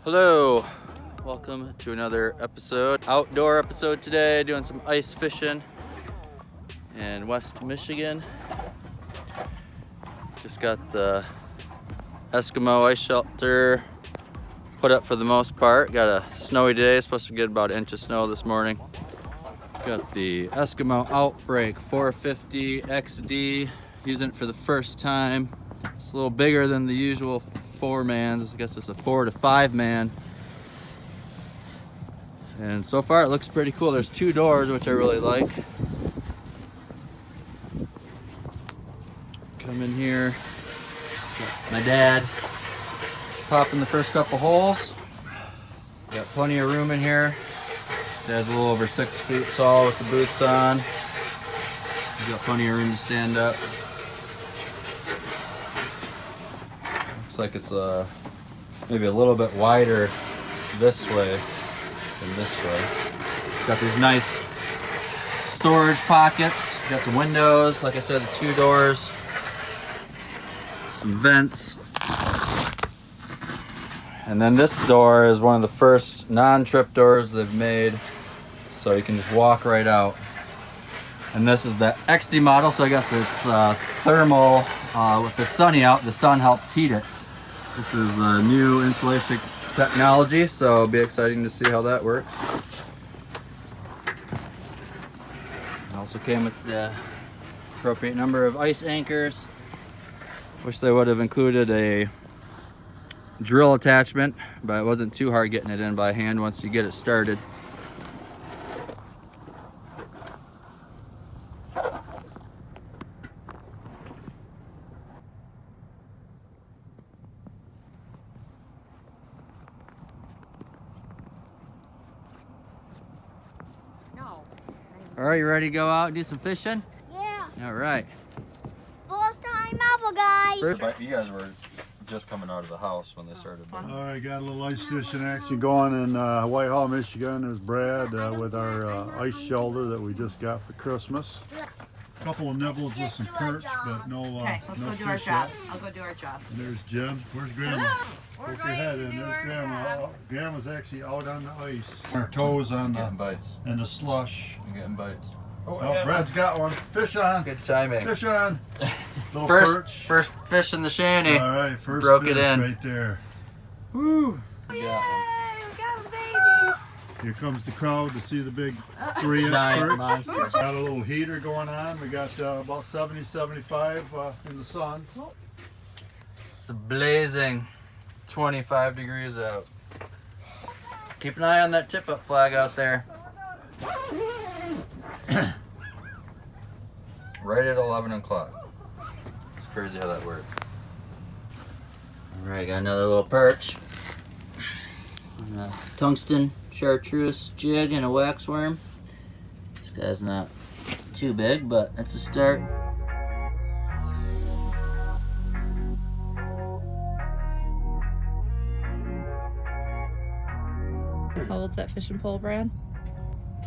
Hello, welcome to another episode, outdoor episode today, doing some ice fishing in West Michigan. Just got the Eskimo ice shelter put up for the most part. Got a snowy day, supposed to get about an inch of snow this morning. Got the Eskimo Outbreak 450XD, using it for the first time. It's a little bigger than the usual 4-mans. I guess it's a 4 to 5 man. And so far it looks pretty cool. There's 2 doors, which I really like. Come in here. Got my dad popping the first couple holes. Got plenty of room in here. Dad's a little over 6 feet tall with the boots on. He's got plenty of room to stand up. Like it's maybe a little bit wider this way than this way. It's got these nice storage pockets. Got some windows, like I said, the 2 doors, some vents, and then this door is one of the first non-trip doors they've made, so you can just walk right out. And this is the XD model, so I guess it's thermal. With the sunny out, the sun helps heat it. This is a new insulation technology, so it'll be exciting to see how that works. It also came with the appropriate number of ice anchors. Wish they would have included a drill attachment, but it wasn't too hard getting it in by hand once you get it started. All right, you ready to go out and do some fishing? Yeah. All right. First time ever, guys. You guys were just coming out of the house when they started. All right, got a little ice fishing action going in Whitehall, Michigan. There's Brad with our ice shelter that we just got for Christmas. A couple of nibbles with some perch, but no Okay, let's go do our job. I'll go do our job. And there's Jen. Where's Grandma? Poke your head in. There's Grandma. Oh, Grandma's actually out on the ice. Her toes on Getting bites. in the slush. I'm getting bites. Oh, Brad's got one. Fish on. Good timing. Fish on. Little perch. First fish in the shanty. All right, first Broke fish it in. right there. Woo. Yay, we got a baby. Here comes the crowd to see the big 3-inch Giant perch. monster. Got a little heater going on. We got about 70, 75 in the sun. It's blazing 25 degrees out. Keep an eye on that tip-up flag out there. Right at 11 o'clock. It's crazy how that works. All right, got another little perch. And a tungsten chartreuse jig and a waxworm. This guy's not too big, but it's a start. How old's that fishing pole, Brad?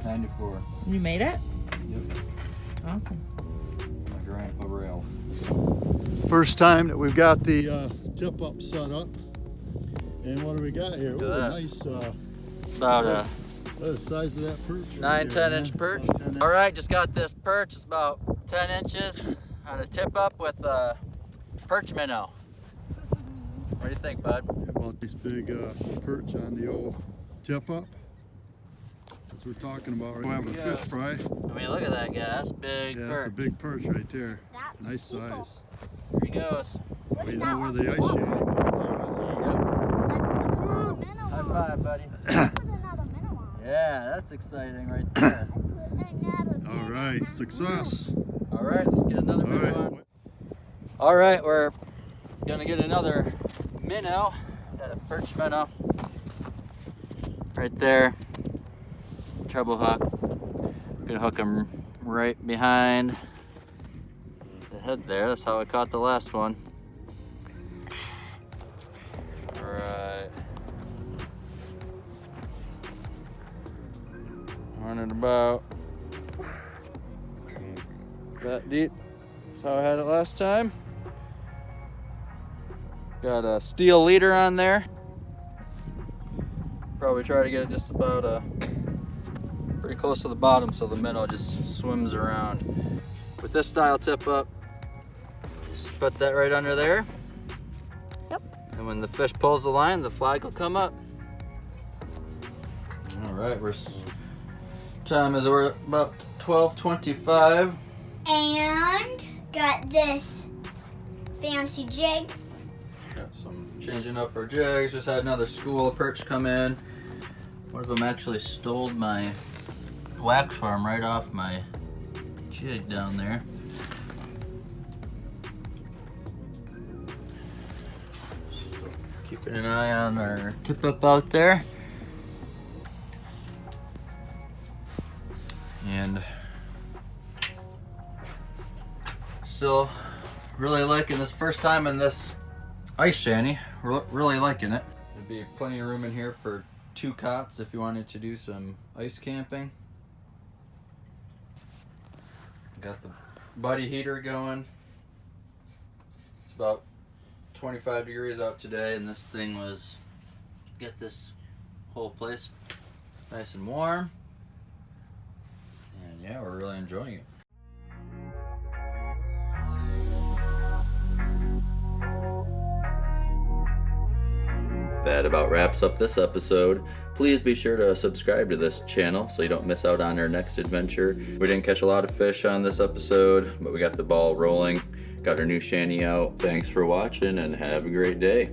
94. You made it? Yep. Awesome. My grandpa rail. First time that we've got the tip up set up. And what do we got here? Look Ooh, at a that. nice It's about a the size of that perch. 9-10 inch perch. All right, just got this perch. It's about 10 inches on a tip up with a perch minnow. What do you think, bud? About these big perch on the old tip up. That's what we're talking about. We're having a fish fry. I mean, look at that guy. That's big Yeah, perch. that's a big perch right there. That's Nice people. size. Here he goes. What's We that know where one? the ice shanty is. High five, buddy. Put another minnow on. Yeah, that's exciting right there. All right, success. All right, let's get another All minnow right. on. All right, we're gonna get another minnow. Got a perch minnow right there. Treble hook. Gonna hook him right behind the head there. That's how I caught the last one. All right. Running about that deep. That's how I had it last time. Got a steel leader on there. Probably try to get it just about pretty close to the bottom so the minnow just swims around. With this style tip up, just put that right under there. Yep. And when the fish pulls the line, the flag will come up. All right, time is we're about 12:25. And got this fancy jig. Got some changing up our jigs. Just had another school of perch come in. One of them actually stole my wax worm right off my jig down there. So keeping an eye on our tip up out there. And still really liking this first time in this ice shanty. Really liking it. There'd be plenty of room in here for 2 cots if you wanted to do some ice camping. Got the buddy heater going. It's about 25 degrees out today, and this thing was get this whole place nice and warm. And yeah, we're really enjoying it. That about wraps up this episode. Please be sure to subscribe to this channel so you don't miss out on our next adventure. We didn't catch a lot of fish on this episode, but we got the ball rolling, got our new shanty out. Thanks for watching and have a great day.